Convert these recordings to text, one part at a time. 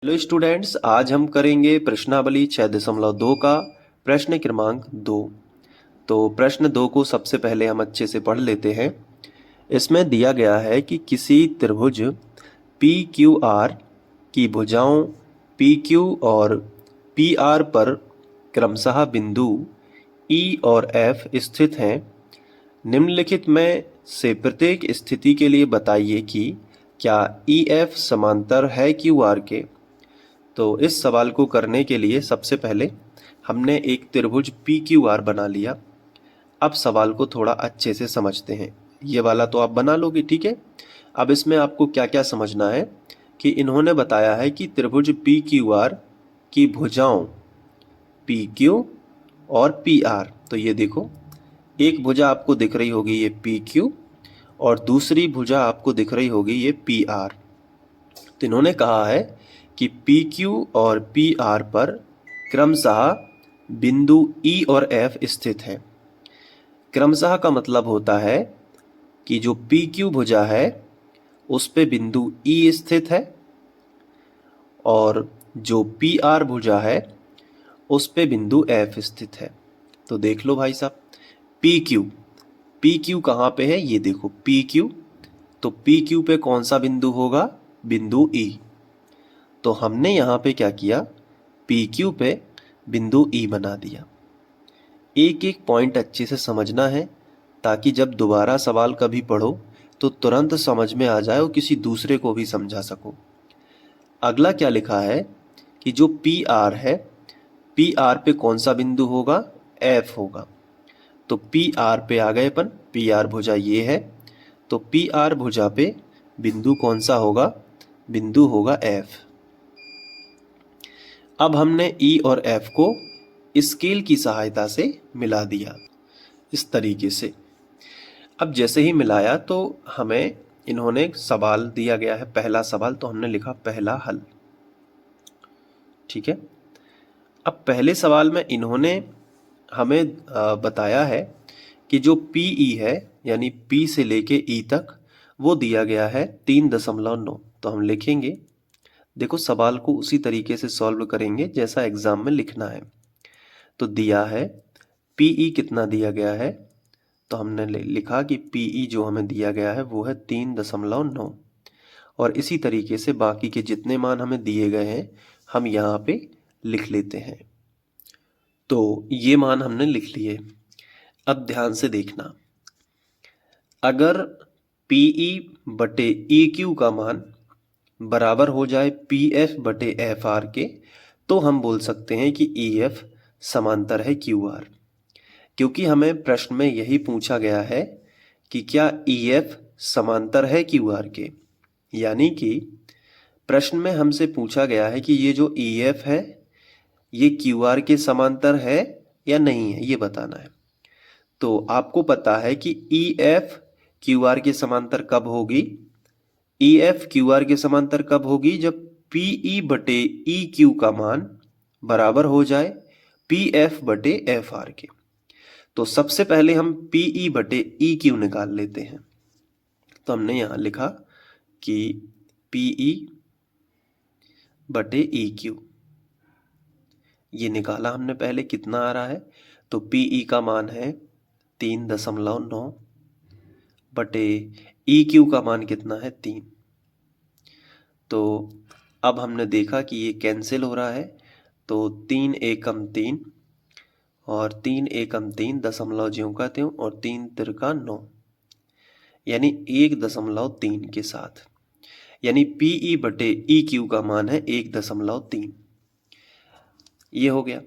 Hello students, आज हम करेंगे प्रश्नावली 6.2 का प्रश्न क्रमांक 2। तो प्रश्न 2 को सबसे पहले हम अच्छे से पढ़ लेते हैं। इसमें दिया गया है कि किसी त्रिभुज पी क्यू आर की भुजाओं पी क्यू और पी आर पर क्रमशः बिंदु ई और एफ स्थित हैं। निम्नलिखित में से प्रत्येक स्थिति के लिए बताइए कि क्या ई एफ समांतर है क्यू आर के। तो इस सवाल को करने के लिए सबसे पहले हमने एक त्रिभुज पी क्यू आर बना लिया। अब सवाल को थोड़ा अच्छे से समझते हैं। ये वाला तो आप बना लोगे, ठीक है। अब इसमें आपको क्या क्या समझना है कि इन्होंने बताया है कि त्रिभुज पी क्यू आर की भुजाओं पी क्यू और पी आर। तो ये देखो, एक भुजा आपको दिख रही होगी ये पी क्यू और दूसरी भुजा आपको दिख रही होगी ये पी आर। तो इन्होंने कहा है कि पी क्यू और पी आर पर क्रमशः बिंदु ई और एफ स्थित है। क्रमशः का मतलब होता है कि जो पी क्यू भुजा है उस पे बिंदु ई स्थित है और जो पी आर भुजा है उस पे बिंदु एफ स्थित है। तो देख लो भाई साहब, पी क्यू कहाँ पे है, ये देखो पी क्यू। तो पी क्यू पे कौन सा बिंदु होगा, बिंदु ई। तो हमने यहाँ पे क्या किया, पी क्यू पे बिंदु ई बना दिया। एक एक पॉइंट अच्छे से समझना है ताकि जब दोबारा सवाल कभी पढ़ो तो तुरंत समझ में आ जाए और किसी दूसरे को भी समझा सको। अगला क्या लिखा है कि जो पी आर है, पी आर पे कौन सा बिंदु होगा, एफ होगा। तो पी आर पे आ गए अपन, पी आर भुजा ये है। तो पी आर भुजा पे बिंदु कौन सा होगा, बिंदु होगा एफ। अब हमने ई और एफ को स्केल की सहायता से मिला दिया इस तरीके से। अब जैसे ही मिलाया तो हमें इन्होंने सवाल दिया गया है, पहला सवाल, तो हमने लिखा पहला हल। ठीक है। अब पहले सवाल में इन्होंने हमें बताया है कि जो पीई है यानी पी से लेके ई तक वो दिया गया है 3.9। तो हम लिखेंगे, देखो सवाल को उसी तरीके से सॉल्व करेंगे जैसा एग्जाम में लिखना है। तो दिया है पीई कितना दिया गया है, तो हमने लिखा कि पीई जो हमें दिया गया है वो है 3.9। और इसी तरीके से बाकी के जितने मान हमें दिए गए हैं हम यहाँ पे लिख लेते हैं। तो ये मान हमने लिख लिए। अब ध्यान से देखना, अगर पीई बटे ई क्यू का मान बराबर हो जाए पी एफ बटे एफ आर के, तो हम बोल सकते हैं कि ई एफ समांतर है क्यू आर। क्योंकि हमें प्रश्न में यही पूछा गया है कि क्या ई एफ समांतर है क्यू आर के। यानी कि प्रश्न में हमसे पूछा गया है कि ये जो ई एफ है ये क्यू आर के समांतर है या नहीं है, ये बताना है। तो आपको पता है कि ई एफ क्यू आर के समांतर कब होगी, ई एफ क्यू आर के समांतर कब होगी, जब पीई बटे ई क्यू का मान बराबर हो जाए पी एफ बटे एफ आर के। तो सबसे पहले हम पीई बटे ई क्यू निकाल लेते हैं। तो हमने यहां लिखा कि पीई बटे ई क्यू, ये निकाला हमने पहले, कितना आ रहा है। तो पीई का मान है 3.9 बटे ई क्यू का मान कितना है 3। तो अब हमने देखा कि ये कैंसिल हो रहा है। तो 3 एकम 3 और 3 एकम 3 दशमलव ज्यों का त्यों और 3 तिरका 9, यानी 1.3 के साथ, यानी पीई बटे ई क्यू का मान है 1.3। ये हो गया।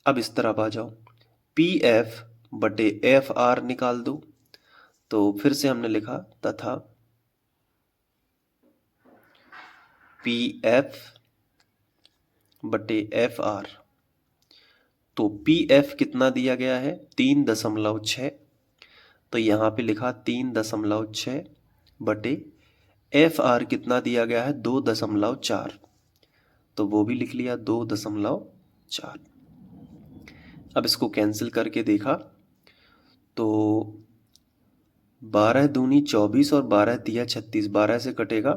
अब इस तरफ आ जाओ, पी एफ बटे एफ आर निकाल दो। तो फिर से हमने लिखा तथा पी एफ बटे एफ आर। तो पी एफ कितना दिया गया है 3.6। तो यहाँ पे लिखा 3.6 बटे एफ आर कितना दिया गया है 2.4। तो वो भी लिख लिया 2.4। अब इसको कैंसिल करके देखा तो 12 दूनी 24 और 12 तिया 36, 12 से कटेगा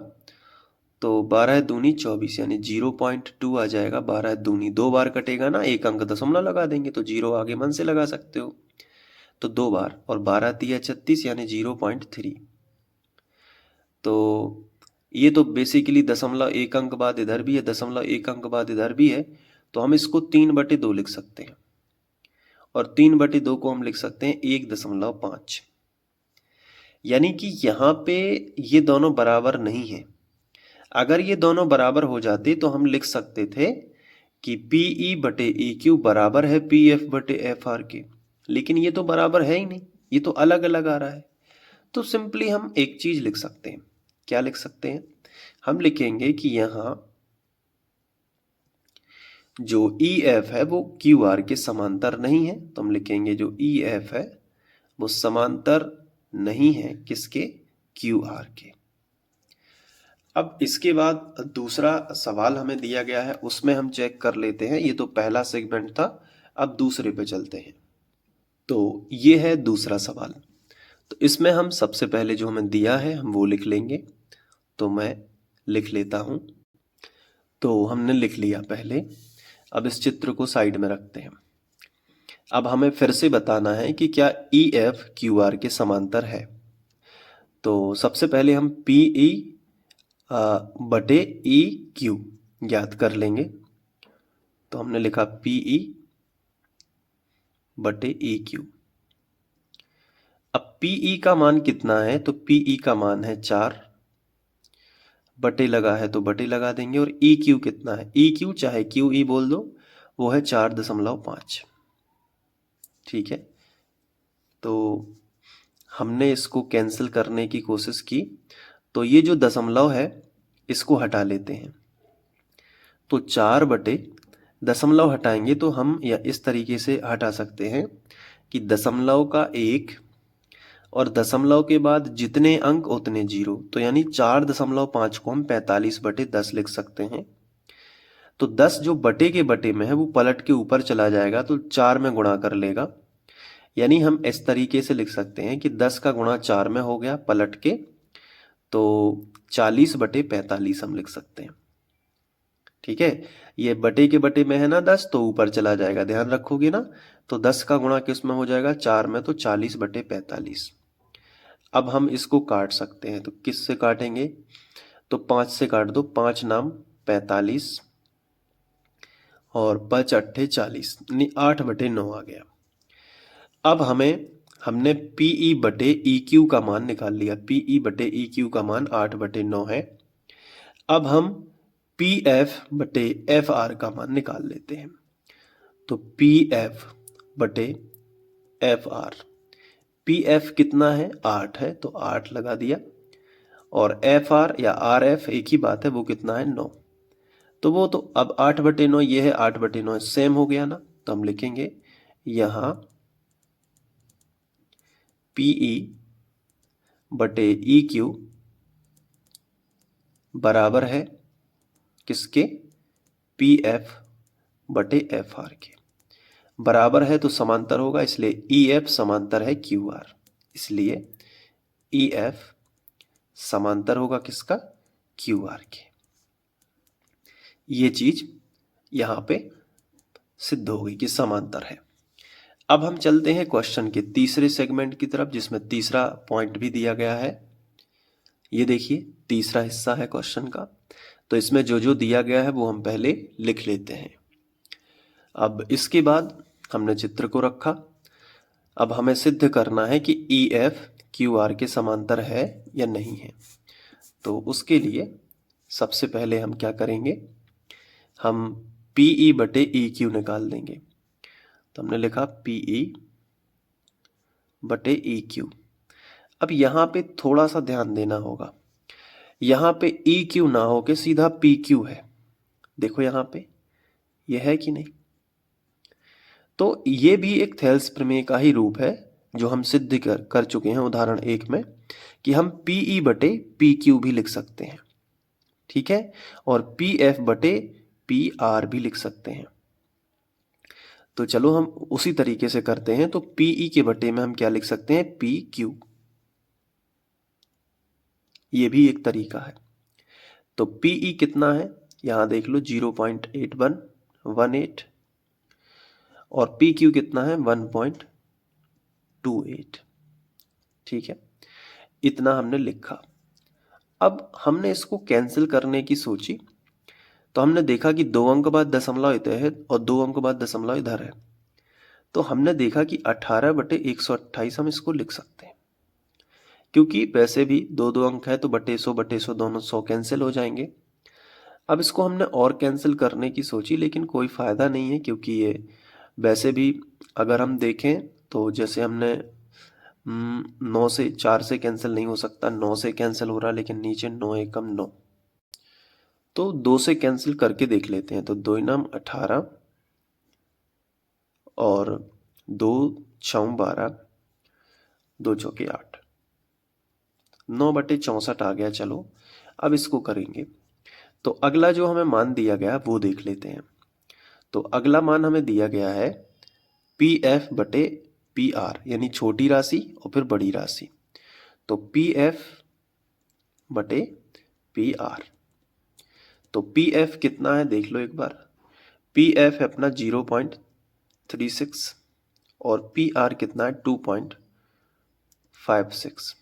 तो 12 दूनी 24 यानी 0.2 आ जाएगा। 12 दूनी 2 बार कटेगा ना, एक अंक दशमलव लगा देंगे तो 0 आगे मन से लगा सकते हो, तो 2 बार, और 12 तिया 36 यानी 0.3। तो ये तो बेसिकली दशमलव एक अंक बाद इधर भी है, दशमलव एक अंक बाद इधर भी है, तो हम इसको 3/2 लिख सकते हैं, और 3/2 को हम लिख सकते हैं 1.5। यानी कि यहाँ पे ये दोनों बराबर नहीं है। अगर ये दोनों बराबर हो जाते तो हम लिख सकते थे कि PE/EQ बराबर है PF/FR के, लेकिन ये तो बराबर है ही नहीं, ये तो अलग अलग आ रहा है। तो सिंपली हम एक चीज लिख सकते हैं। क्या लिख सकते हैं? हम लिखेंगे कि यहाँ जो EF है वो QR के समांतर नहीं है, तो हम लिखेंगे जो EF है वो समांतर नहीं है किसके? QR के। अब इसके बाद दूसरा सवाल हमें दिया गया है, उसमें हम चेक कर लेते हैं। ये तो पहला सेगमेंट था, अब दूसरे पे चलते हैं। तो ये है दूसरा सवाल। तो इसमें हम सबसे पहले जो हमें दिया है हम वो लिख लेंगे। तो मैं लिख लेता हूं। तो हमने लिख लिया पहले। अब इस चित्र को साइड में रखते हैं। अब हमें फिर से बताना है कि क्या EF QR के समांतर है। तो सबसे पहले हम PE बटे EQ ज्ञात कर लेंगे। तो हमने लिखा PE बटे EQ। अब PE का मान कितना है? तो PE का मान है 4, बटे लगा है तो बटे लगा देंगे, और EQ कितना है? EQ चाहे QE बोल दो, वो है 4.5। ठीक है, तो हमने इसको कैंसिल करने की कोशिश की, तो ये जो दशमलव है इसको हटा लेते हैं। तो 4 बटे दशमलव हटाएंगे तो हम या इस तरीके से हटा सकते हैं कि दशमलव का 1 और दशमलव के बाद जितने अंक उतने 0, तो यानी 4.5 को हम 45/10 लिख सकते हैं। तो 10 जो बटे के बटे में है वो पलट के ऊपर चला जाएगा, तो 4 में गुणा कर लेगा। यानी हम इस तरीके से लिख सकते हैं कि 10 का गुणा 4 में हो गया पलट के, तो 40/45 हम लिख सकते हैं। ठीक है, ये बटे के बटे में है ना 10, तो ऊपर चला जाएगा, ध्यान रखोगे ना। तो 10 का गुणा किस में हो जाएगा? 4 में, तो 40/45। अब हम इसको काट सकते हैं, तो किस से काटेंगे? तो 5 से काट दो, 5 नाम 45 और 5 अट्ठे 40, 8/9 आ गया। अब हमने PE/EQ का मान निकाल लिया। PE/EQ का मान 8/9 है। अब हम PF/FR का मान निकाल लेते हैं। तो PF/FR, PF कितना है? 8 है, तो 8 लगा दिया, और FR या RF एक ही बात है, वो कितना है? 9। तो वो तो अब 8/9, ये है 8/9, सेम हो गया ना। तो हम लिखेंगे यहाँ PE/EQ बराबर है किसके? PF/FR के। बराबर है तो समांतर होगा, इसलिए EF समांतर है QR, इसलिए EF समांतर होगा किसका? QR के। ये चीज यहां पे सिद्ध हो गई कि समांतर है। अब हम चलते हैं क्वेश्चन के तीसरे सेगमेंट की तरफ, जिसमें तीसरा पॉइंट भी दिया गया है। ये देखिए तीसरा हिस्सा है क्वेश्चन का। तो इसमें जो जो दिया गया है वो हम पहले लिख लेते हैं। अब इसके बाद हमने चित्र को रखा। अब हमें सिद्ध करना है कि EF QR के समांतर है या नहीं है। तो उसके लिए सबसे पहले हम क्या करेंगे? हम PE/EQ निकाल देंगे। तो हमने लिखा PE/EQ। अब यहाँ पे थोड़ा सा ध्यान देना होगा। यहाँ पे EQ ना हो के सीधा PQ है। देखो यहाँ पे ये है कि नहीं? तो ये भी एक थेल्स प्रमेय का ही रूप है, जो हम सिद्ध कर चुके हैं उदाहरण 1 में, कि हम PE/PQ भी लिख सकते हैं। ठीक है, और PF/PR भी लिख सकते हैं। तो चलो हम उसी तरीके से करते हैं। तो PE के बटे में हम क्या लिख सकते हैं? PQ। ये भी एक तरीका है। तो पीई कितना है, यहाँ देख लो 0.8118 और पी क्यू कितना है 1.28। ठीक है, इतना हमने लिखा। अब हमने इसको कैंसिल करने की सोची तो हमने देखा कि 2 अंक बाद दशमलव इधर है और 2 अंक बाद दशमलव इधर है, तो हमने देखा कि 18/128 हम इसको लिख सकते हैं, क्योंकि वैसे भी 2 अंक है तो बटे 100 दोनों 100 कैंसिल हो जाएंगे। अब इसको हमने और कैंसिल करने की सोची लेकिन कोई फ़ायदा नहीं है, क्योंकि ये वैसे भी अगर हम देखें तो जैसे हमने 9 से 4 से कैंसिल नहीं हो सकता, 9 से कैंसिल हो रहा, लेकिन नीचे 9 एकम 9, तो 2 से कैंसिल करके देख लेते हैं। तो 2 नाम 18 और 2 6 12, 2 चौके 8, 9/64 आ गया। चलो अब इसको करेंगे तो अगला जो हमें मान दिया गया वो देख लेते हैं। तो अगला मान हमें दिया गया है पी एफ बटे पी आर, यानी छोटी राशि और फिर बड़ी राशि। तो पी एफ बटे पी आर, तो पी एफ कितना है देख लो एक बार। पी एफ है अपना 0.36 और पी आर कितना है 2.56।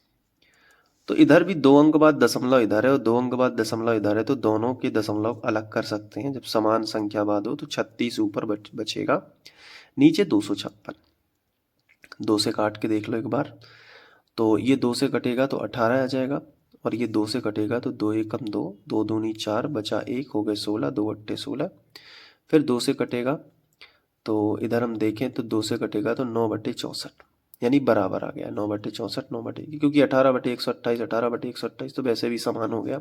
तो इधर भी 2 अंक बाद दशमलव इधर है और 2 अंक बाद दशमलव इधर है, तो दोनों के दशमलव अलग कर सकते हैं। जब समान संख्या बाद हो तो 36 ऊपर बचेगा, नीचे 256। 2 से काट के देख लो एक बार। तो ये 2 से कटेगा तो 18 आ जाएगा और ये 2 से कटेगा तो 2 एकम 2, 2 दूनी 4, बचा 1, हो गए 16, 2 अट्ठे 16। फिर 2 से कटेगा तो इधर हम देखें तो 2 से कटेगा तो 9/64, यानी बराबर आ गया 9/64, 9/, क्योंकि 18/128, 18/128 तो वैसे भी समान हो गया,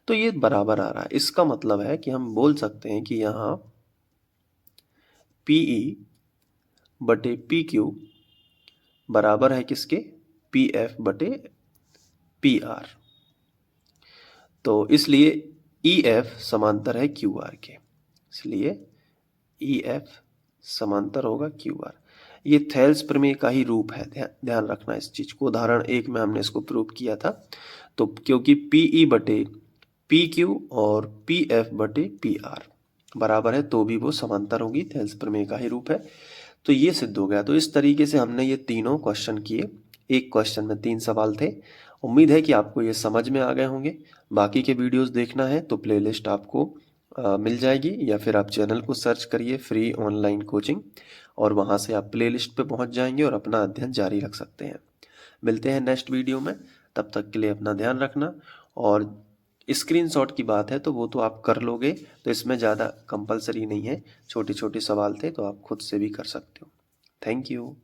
तो ये बराबर आ रहा है। इसका मतलब है कि हम बोल सकते हैं कि यहाँ पीई बटे पी क्यू बराबर है किसके, पी एफ बटे पी आर। तो इसलिए ई एफ समांतर है क्यू आर के, इसलिए ई एफ समांतर होगा क्यू आर। ये थेल्स प्रमेय का ही रूप है, ध्यान रखना इस चीज को। उदाहरण 1 में हमने इसको प्रूव किया था। तो क्योंकि पीई बटे पी क्यू और पी एफ बटे पी आर बराबर है तो भी वो समांतर होगी, थेल्स प्रमेय का ही रूप है। तो ये सिद्ध हो गया। तो इस तरीके से हमने ये तीनों क्वेश्चन किए। एक क्वेश्चन में 3 सवाल थे। उम्मीद है कि आपको ये समझ में आ गए होंगे। बाकी के वीडियोस देखना है तो प्लेलिस्ट आपको मिल जाएगी, या फिर आप चैनल को सर्च करिए फ्री ऑनलाइन कोचिंग और वहाँ से आप प्लेलिस्ट पे पहुँच जाएंगे और अपना अध्ययन जारी रख सकते हैं। मिलते हैं नेक्स्ट वीडियो में, तब तक के लिए अपना ध्यान रखना। और स्क्रीनशॉट की बात है तो वो तो आप कर लोगे, तो इसमें ज़्यादा कंपलसरी नहीं है, छोटे छोटे सवाल थे तो आप खुद से भी कर सकते हो। Thank you.